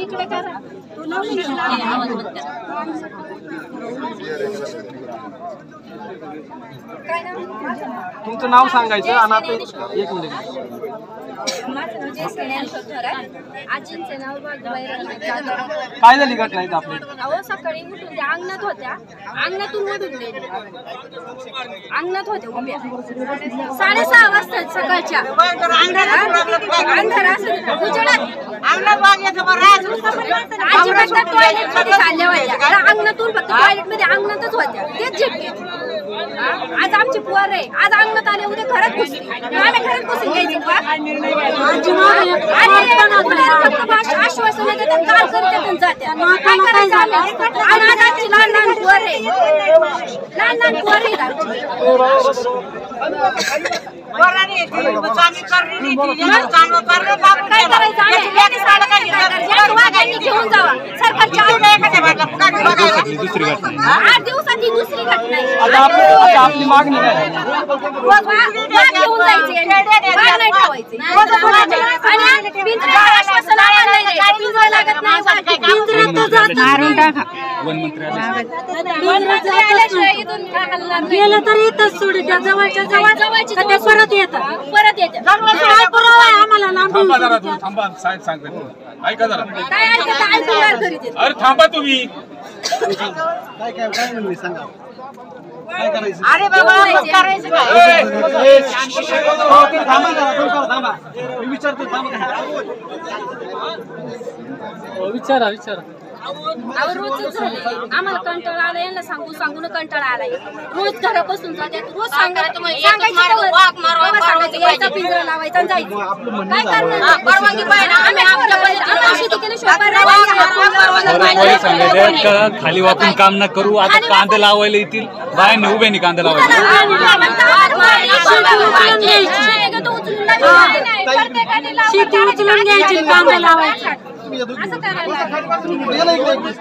इकडे करा तू तुमचं नाव सांगायचं आणि आता एक मिनिट आजींचे नाव काय झाली घटना इथं आपली? अहो सकाळी उठून त्या अंगणात होत्या, अंगणातून मधून गेले, अंगणात होत्या उभ्या 6:30 वाजता सकाळच्या अंधार असं उजेडात आजी फक्त टॉयलेट मध्ये चालल्या होत्या, अंगणातून फक्त टॉयलेट मध्ये अंगणातच होत्या, तेच झेपले. आज आमची पोर आहे, आज अंगणात आले उद्या घरात घुसली, आम्ही घरात घुसून घ्यायचं का? आश्वासन देतात, काल करतात जात्या, काय करायचं आम्ही? आणि आज आमची लहान लहान पोर आहे, लहान लहान पोर आहे काय करायचं आम्ही? घेऊन जावा सरकारच्या 8 दिवसात ही दुसरी घटना आहे. आपली मागणी काय? घेऊन जायचे नाही ठेवायचे आणि पिंजरा आश्वासन आम्हाला नाही द्यायचं. पिंजरा लागत नाही, मारून टाका. गेलं तर येतच सोडू त्या जवळच्या जवळ परत येतात आम्हाला लांब. थांबा साहेब सांगते ऐका जरा. अरे थांबा तुम्ही. अरे बाबा करायचं विचारा विचारा. रोजच झाले आम्हाला कंटाळा आला, यांना सांगून सांगून कंटाळा आलाय. रोज घरापासून जातात, रोज सांगायचं यायचा पिंजरा लावायचा आणि जायचं. काय करणार? परवानगी पाहिजे आम्ही शेती केल्याशिवाय खाली वाकून काम न करू. आता कांदे लावायला येतील, बायांनी उभ्यानी कांदे लावायला. शेती उचलून घ्यायची, कांदे लावायचे. असं करायला